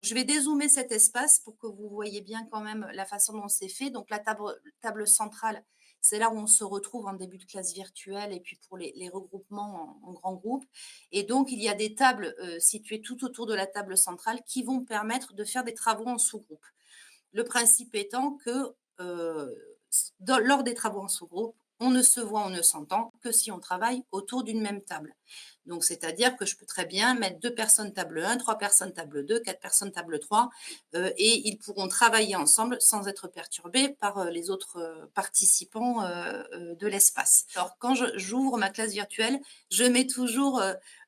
Je vais dézoomer cet espace pour que vous voyez bien quand même la façon dont c'est fait. Donc la table centrale, c'est là où on se retrouve en début de classe virtuelle et puis pour les regroupements en grands groupes. Et donc il y a des tables situées tout autour de la table centrale qui vont permettre de faire des travaux en sous-groupe. Le principe étant que lors des travaux en sous-groupe, on ne se voit, on ne s'entend que si on travaille autour d'une même table. Donc, c'est-à-dire que je peux très bien mettre 2 personnes table 1, 3 personnes table 2, 4 personnes table 3, et ils pourront travailler ensemble sans être perturbés par, les autres, participants, de l'espace. Alors quand j'ouvre ma classe virtuelle, je mets toujours,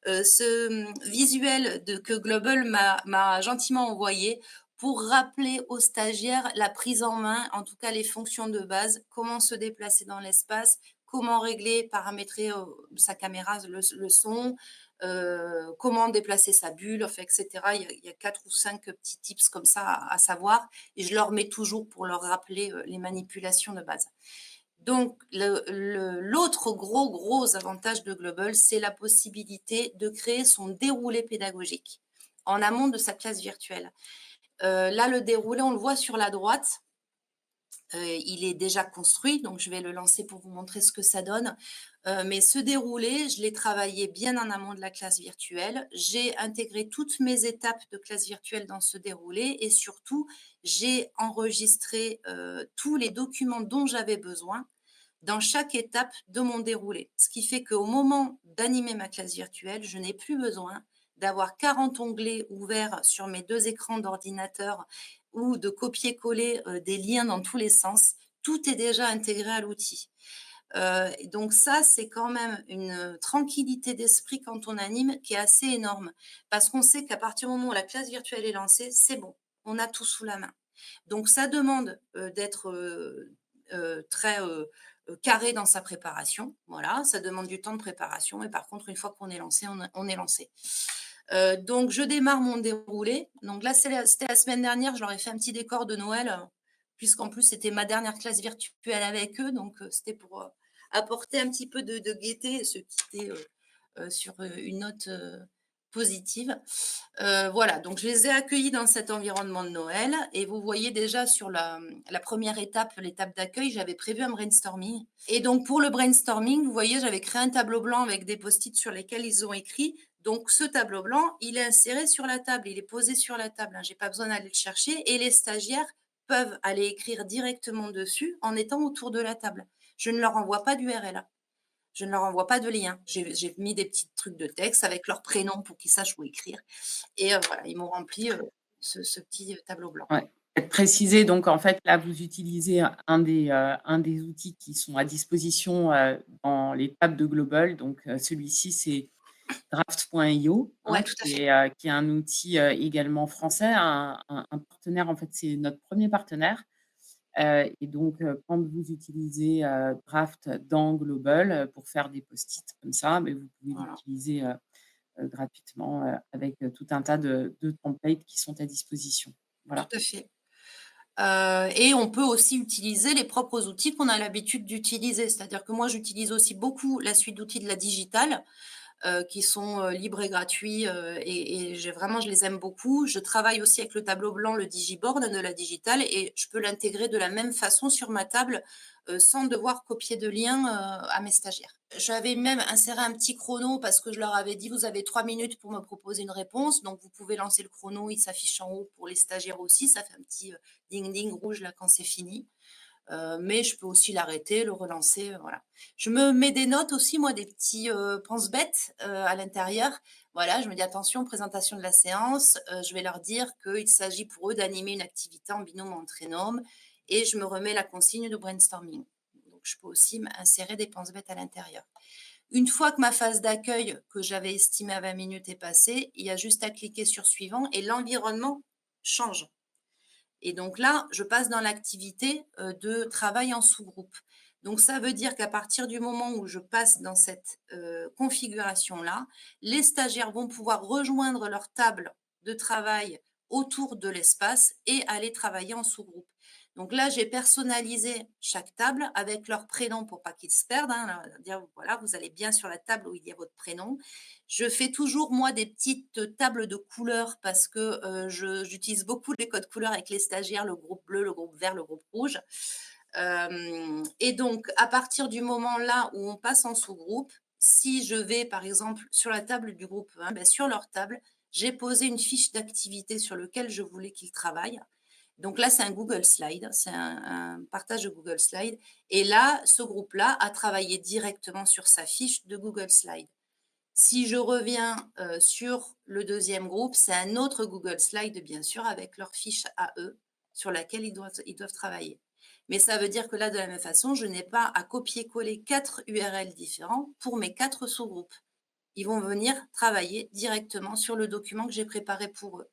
ce, visuel que Global m'a gentiment envoyé pour rappeler aux stagiaires la prise en main, en tout cas les fonctions de base, comment se déplacer dans l'espace, comment régler, paramétrer sa caméra, le son, comment déplacer sa bulle, enfin, etc. Il y a 4 ou 5 petits tips comme ça à savoir et je leur mets toujours pour leur rappeler les manipulations de base. Donc, l'autre gros avantage de Global, c'est la possibilité de créer son déroulé pédagogique en amont de sa classe virtuelle. Là, le déroulé, on le voit sur la droite. Il est déjà construit, donc je vais le lancer pour vous montrer ce que ça donne. Mais ce déroulé, je l'ai travaillé bien en amont de la classe virtuelle. J'ai intégré toutes mes étapes de classe virtuelle dans ce déroulé et surtout, j'ai enregistré tous les documents dont j'avais besoin dans chaque étape de mon déroulé. Ce qui fait qu'au moment d'animer ma classe virtuelle, je n'ai plus besoin d'avoir 40 onglets ouverts sur mes 2 écrans d'ordinateur ou de copier-coller, des liens dans tous les sens. Tout est déjà intégré à l'outil. Donc ça, c'est quand même une tranquillité d'esprit quand on anime qui est assez énorme. Parce qu'on sait qu'à partir du moment où la classe virtuelle est lancée, c'est bon, on a tout sous la main. Donc ça demande, d'être, très, carré dans sa préparation. Voilà, ça demande du temps de préparation et par contre, une fois qu'on est lancé, on est lancé. Donc je démarre mon déroulé. Donc là, c'était la semaine dernière, je leur ai fait un petit décor de Noël, puisqu'en plus, c'était ma dernière classe virtuelle avec eux, donc c'était pour, apporter un petit peu de gaieté et se quitter, sur, une note, positive. Voilà, donc je les ai accueillis dans cet environnement de Noël et vous voyez déjà sur la première étape, l'étape d'accueil, j'avais prévu un brainstorming et donc pour le brainstorming, vous voyez, j'avais créé un tableau blanc avec des post-it sur lesquels ils ont écrit. Donc ce tableau blanc, il est inséré sur la table, il est posé sur la table, hein, j'ai pas besoin d'aller le chercher et les stagiaires peuvent aller écrire directement dessus en étant autour de la table. Je ne leur envoie pas d'URL. Je ne leur envoie pas de lien. J'ai mis des petits trucs de texte avec leur prénom pour qu'ils sachent où écrire et voilà, ils m'ont rempli, ce petit, tableau blanc. Ouais. Peut-être préciser donc en fait, là, vous utilisez un des outils qui sont à disposition, dans les tables de Global. Donc, celui-ci, c'est Draft.io, Ouais, hein, tout à fait. qui est un outil, également français, un partenaire, en fait, c'est notre premier partenaire. Et donc, quand vous utilisez, Draft dans Global, pour faire des post-it comme ça, mais vous pouvez Voilà, l'utiliser, gratuitement, avec, tout un tas de templates qui sont à disposition. tout Voilà. à fait. Et on peut aussi utiliser les propres outils qu'on a l'habitude d'utiliser. C'est-à-dire que moi, j'utilise aussi beaucoup la suite d'outils de la Digitale, qui sont, libres et gratuits, et je les aime beaucoup. Je travaille aussi avec le tableau blanc, le Digiboard de la Digitale et je peux l'intégrer de la même façon sur ma table, sans devoir copier de lien, à mes stagiaires. J'avais même inséré un petit chrono parce que je leur avais dit: «Vous avez 3 minutes pour me proposer une réponse, donc vous pouvez lancer le chrono, il s'affiche en haut pour les stagiaires aussi». Ça fait un petit, ding ding rouge là quand c'est fini. Mais je peux aussi l'arrêter, le relancer, voilà. Je me mets des notes aussi, moi, des petits, pense-bêtes, à l'intérieur. Voilà, je me dis: «Attention, présentation de la séance», je vais leur dire qu'il s'agit pour eux d'animer une activité en binôme ou en trinôme et je me remets la consigne de brainstorming. Donc je peux aussi insérer des pense-bêtes à l'intérieur. Une fois que ma phase d'accueil, que j'avais estimée à 20 minutes, est passée, il y a juste à cliquer sur suivant et l'environnement change. Et donc là, je passe dans l'activité, de travail en sous-groupe. Donc ça veut dire qu'à partir du moment où je passe dans cette, configuration-là, les stagiaires vont pouvoir rejoindre leur table de travail autour de l'espace et aller travailler en sous-groupe. Donc là, j'ai personnalisé chaque table avec leur prénom pour pas qu'ils se perdent, hein, dire: «Voilà, vous allez bien sur la table où il y a votre prénom». Je fais toujours, moi, des petites tables de couleurs parce que, j'utilise beaucoup les codes couleurs avec les stagiaires, le groupe bleu, le groupe vert, le groupe rouge. Et donc à partir du moment là où on passe en sous-groupe, si je vais par exemple sur la table du groupe 1, bah, sur leur table, j'ai posé une fiche d'activité sur lequel je voulais qu'ils travaillent. Donc là, c'est un Google Slide, c'est un partage de Google Slide et là, ce groupe-là a travaillé directement sur sa fiche de Google Slide. Si je reviens, sur le deuxième groupe, c'est un autre Google Slide bien sûr avec leur fiche à eux, sur laquelle ils doivent travailler. Mais ça veut dire que là, de la même façon, je n'ai pas à copier-coller 4 URL différents pour mes 4 sous-groupes. Ils vont venir travailler directement sur le document que j'ai préparé pour eux.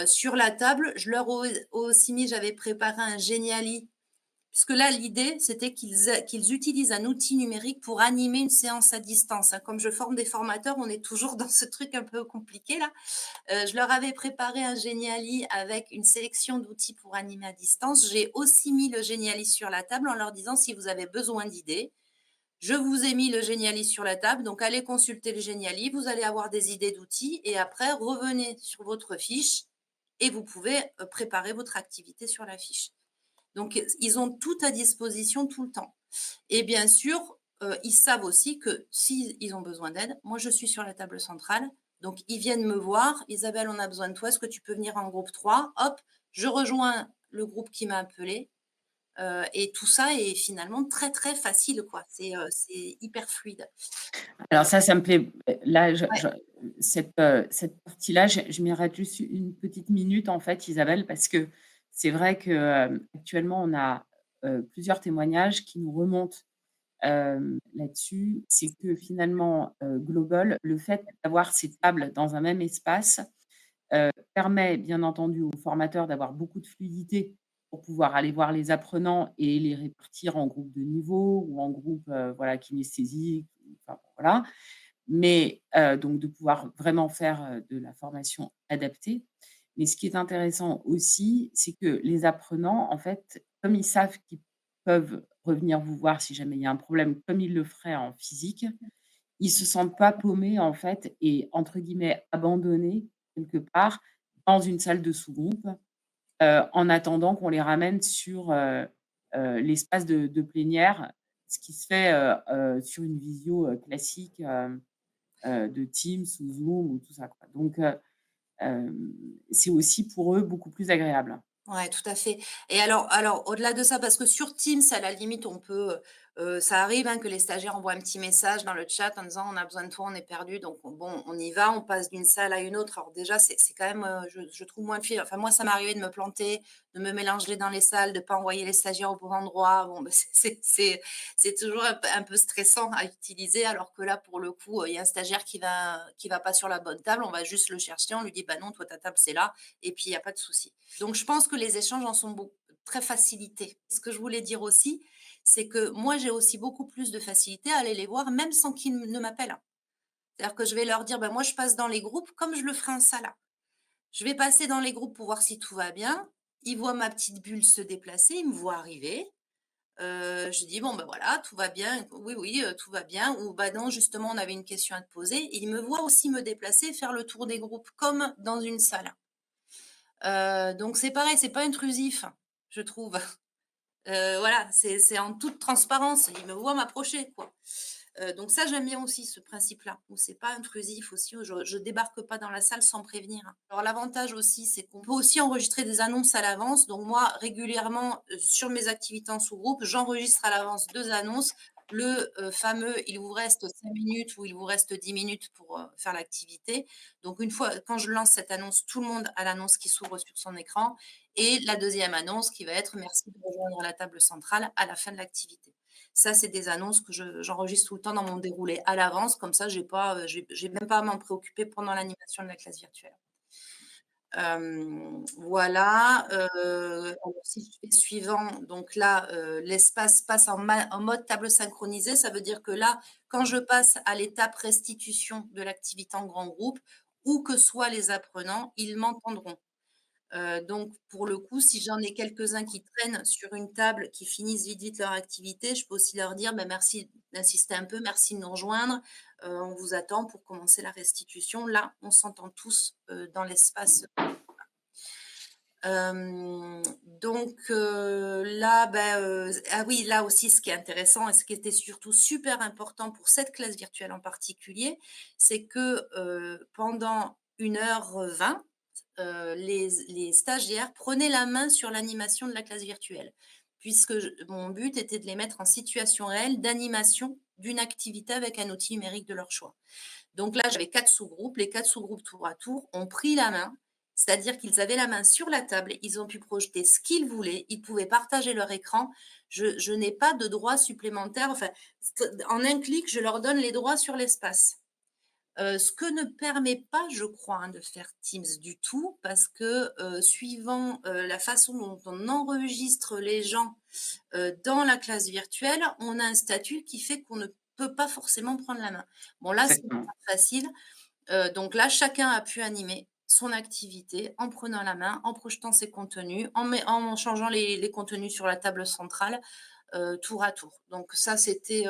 Sur la table, je leur ai aussi mis j'avais préparé un Genially. Puisque là, l'idée, c'était qu'ils utilisent un outil numérique pour animer une séance à distance, hein. Comme je forme des formateurs, on est toujours dans ce truc un peu compliqué là. Je leur avais préparé un Genially avec une sélection d'outils pour animer à distance. J'ai aussi mis le Genially sur la table en leur disant: «Si vous avez besoin d'idées, je vous ai mis le Genially sur la table, donc allez consulter le Genially, vous allez avoir des idées d'outils et après revenez sur votre fiche et vous pouvez, préparer votre activité sur la fiche». Donc, ils ont tout à disposition tout le temps. Et bien sûr, ils savent aussi que s'ils ont besoin d'aide, moi, je suis sur la table centrale. Donc, ils viennent me voir: «Isabelle, on a besoin de toi. Est-ce que tu peux venir en groupe 3 Hop, je rejoins le groupe qui m'a appelé, et tout ça est finalement très, très facile, quoi. C'est hyper fluide. Alors ça me plaît, là, Ouais, cette partie-là, je m'y arrête juste une petite minute, en fait, Isabelle, parce que c'est vrai que, actuellement, on a, plusieurs témoignages qui nous remontent, là-dessus. C'est que finalement, Global, le fait d'avoir ces tables dans un même espace, permet bien entendu aux formateurs d'avoir beaucoup de fluidité pour pouvoir aller voir les apprenants et les répartir en groupes de niveau ou en groupe, voilà, kinesthésique, enfin, voilà. Mais donc de pouvoir vraiment faire, de la formation adaptée. Mais ce qui est intéressant aussi, c'est que les apprenants, en fait, comme ils savent qu'ils peuvent revenir vous voir si jamais il y a un problème, comme ils le feraient en physique, ils se sentent pas paumés, en fait et entre guillemets «abandonnés» quelque part dans une salle de sous-groupe, en attendant qu'on les ramène sur, l'espace de plénière, ce qui se fait, sur une visio, classique, de Teams ou Zoom ou tout ça, quoi. Donc c'est aussi pour eux beaucoup plus agréable. ouais, tout à fait. Et alors au-delà de ça, parce que sur Teams, à la limite, on peut, ça arrive, hein, que les stagiaires envoient un petit message dans le chat en disant: «On a besoin de toi, on est perdu», donc bon, on y va, on passe d'une salle à une autre. Alors déjà, c'est quand même, je trouve moins fluide. Enfin moi, ça m'est arrivé de me planter, de me mélanger dans les salles, de pas envoyer les stagiaires au bon endroit. Bon, bah, c'est toujours un peu stressant à utiliser, alors que là, pour le coup, il y a un stagiaire qui va pas sur la bonne table, on va juste le chercher, on lui dit: «Bah non, toi ta table c'est là», et puis il y a pas de souci. Donc je pense que les échanges en sont très facilités. Ce que je voulais dire aussi, c'est que moi, j'ai aussi beaucoup plus de facilité à aller les voir même sans qu'ils ne m'appellent. C'est-à-dire que je vais leur dire: «Ben, moi, je passe dans les groupes comme je le ferais en salle». Je vais passer dans les groupes pour voir si tout va bien. Ils voient ma petite bulle se déplacer, ils me voient arriver. Je dis: «Bon, ben, voilà, tout va bien». «Oui, oui, tout va bien» ou «Bah, non, justement, on avait une question à te poser». Et ils me voient aussi me déplacer et faire le tour des groupes comme dans une salle. Donc c'est pareil, c'est pas intrusif, je trouve. Voilà, c'est en toute transparence. Ils me voient m'approcher, quoi. Donc ça, j'aime bien aussi ce principe-là, où c'est pas intrusif aussi, où je débarque pas dans la salle sans prévenir. Alors l'avantage aussi, c'est qu'on peut aussi enregistrer des annonces à l'avance. Donc moi, régulièrement, sur mes activités en sous-groupe, j'enregistre à l'avance 2 annonces. Le, fameux: «Il vous reste 5 minutes» ou «Il vous reste 10 minutes pour, faire l'activité». Donc une fois quand je lance cette annonce, tout le monde a l'annonce qui s'ouvre sur son écran, et la deuxième annonce qui va être: «Merci de rejoindre la table centrale à la fin de l'activité». Ça, c'est des annonces que j'enregistre tout le temps dans mon déroulé à l'avance, comme ça j'ai pas, j'ai même pas à m'en préoccuper pendant l'animation de la classe virtuelle. Voilà, alors si je fais suivant, donc là, l'espace passe en mode table synchronisée. Ça veut dire que là, quand je passe à l'étape restitution de l'activité en grand groupe, où que soient les apprenants, ils m'entendront. Donc pour le coup, si j'en ai quelques-uns qui traînent sur une table, qui finissent vite, vite leur activité, je peux aussi leur dire: «Bah, merci d'insister un peu, merci de nous rejoindre, on vous attend pour commencer la restitution». Là, on s'entend tous, dans l'espace. Donc là, ah oui, là aussi, ce qui est intéressant et ce qui était surtout super important pour cette classe virtuelle en particulier, c'est que, pendant 1h20, les stagiaires prenaient la main sur l'animation de la classe virtuelle. Puisque mon but était de les mettre en situation réelle d'animation d'une activité avec un outil numérique de leur choix. Donc là, j'avais 4 sous-groupes. Les 4 sous-groupes tour à tour ont pris la main, c'est-à-dire qu'ils avaient la main sur la table, ils ont pu projeter ce qu'ils voulaient, ils pouvaient partager leur écran. Je n'ai pas de droits supplémentaires, enfin, en un clic, je leur donne les droits sur l'espace. Ce que ne permet pas, je crois, hein, de faire Teams du tout parce que, suivant, la façon dont on enregistre les gens, dans la classe virtuelle, on a un statut qui fait qu'on ne peut pas forcément prendre la main. Bon là, c'est Exactement. facile, donc là, chacun a pu animer son activité en prenant la main, en projetant ses contenus, en changeant les contenus sur la table centrale, tour à tour. Donc ça, c'était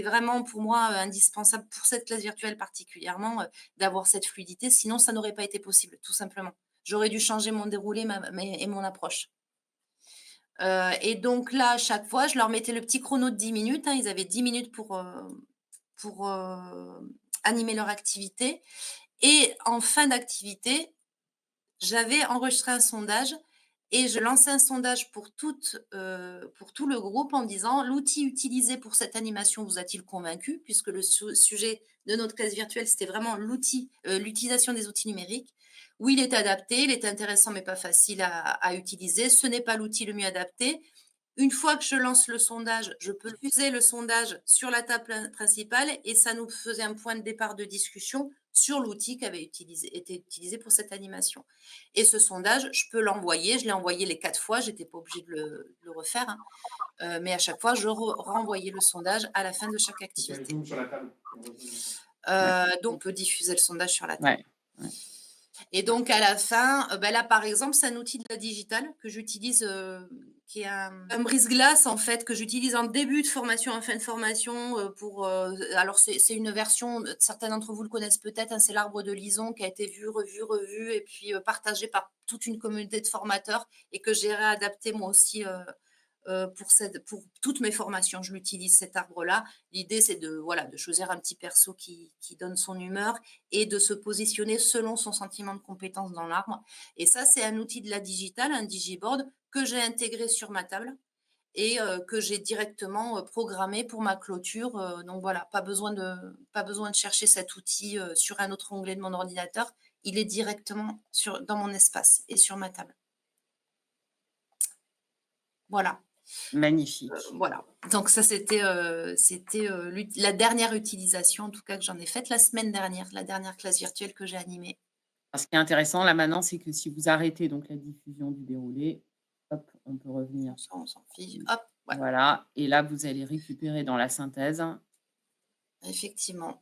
vraiment pour moi, indispensable pour cette classe virtuelle particulièrement, d'avoir cette fluidité. Sinon, ça n'aurait pas été possible, tout simplement. J'aurais dû changer mon déroulé et mon approche. Et donc là, à chaque fois, je leur mettais le petit chrono de 10 minutes, hein. Ils avaient 10 minutes pour animer leur activité et en fin d'activité, j'avais enregistré un sondage et je lançais un sondage pour tout le groupe en disant: «L'outil utilisé pour cette animation vous a-t-il convaincu?» puisque le sujet de notre classe virtuelle, c'était vraiment l'utilisation des outils numériques. Oui, il est adapté, il est intéressant mais pas facile à utiliser. Ce n'est pas l'outil le mieux adapté. Une fois que je lance le sondage, je peux diffuser le sondage sur la table principale et ça nous faisait un point de départ de discussion sur l'outil qui avait été utilisé pour cette animation. Et ce sondage, je peux l'envoyer. Je l'ai envoyé les 4 fois, j'étais pas obligée de le refaire, hein, mais à chaque fois, je renvoyais le sondage à la fin de chaque activité. Ouais, Donc on peut diffuser le sondage sur la table. ouais, ouais. Et donc à la fin, là, par exemple, c'est un outil de la digitale que j'utilise, qui est un brise-glace, en fait, que j'utilise en début de formation, en fin de formation, alors c'est une version, certains d'entre vous le connaissent peut-être, hein, c'est l'arbre de Lison qui a été vu, revu, revu et puis, partagé par toute une communauté de formateurs et que j'ai réadapté moi aussi, pour toutes mes formations, je l'utilise cet arbre-là. L'idée, c'est de, voilà, de choisir un petit perso qui donne son humeur et de se positionner selon son sentiment de compétence dans l'arbre. Et ça, c'est un outil de la digitale, un digiboard que j'ai intégré sur ma table et que j'ai directement programmé pour ma clôture. Donc voilà, pas besoin de chercher cet outil sur un autre onglet de mon ordinateur. Il est directement dans mon espace et sur ma table. Voilà. Magnifique. Voilà, donc ça c'était, la dernière utilisation en tout cas que j'en ai faite la semaine dernière, la dernière classe virtuelle que j'ai animée. Alors ce qui est intéressant là maintenant, c'est que si vous arrêtez donc la diffusion du déroulé, hop, on peut revenir. On s'en fiche, hop, ouais, Voilà et là vous allez récupérer dans la synthèse. effectivement.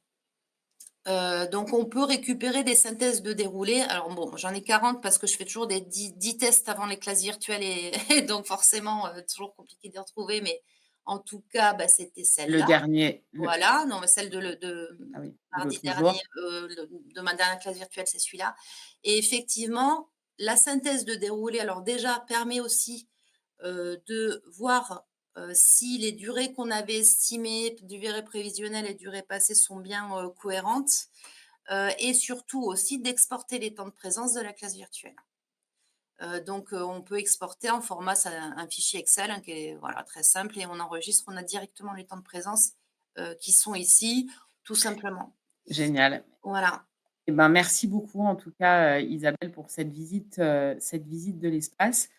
Donc on peut récupérer des synthèses de déroulé. Alors bon, j'en ai 40 parce que je fais toujours des 10 tests avant les classes virtuelles et et donc forcément, toujours compliqué de les retrouver, mais en tout cas, c'était Le celle-là. dernier, Voilà, non, mais celle de ah oui, de mardi l'autre dernier, jour. de ma dernière classe virtuelle, c'est celui-là et effectivement, la synthèse de déroulé, alors déjà, permet aussi, de voir, si les durées qu'on avait estimées, durées prévisionnelles et durées passées sont bien, cohérentes, et surtout aussi d'exporter les temps de présence de la classe virtuelle. Donc on peut exporter en format ça un fichier Excel, hein, qui est voilà très simple et on enregistre, on a directement les temps de présence, qui sont ici, tout simplement. Génial. Voilà. Et ben, merci beaucoup en tout cas, Isabelle pour cette visite de l'espace.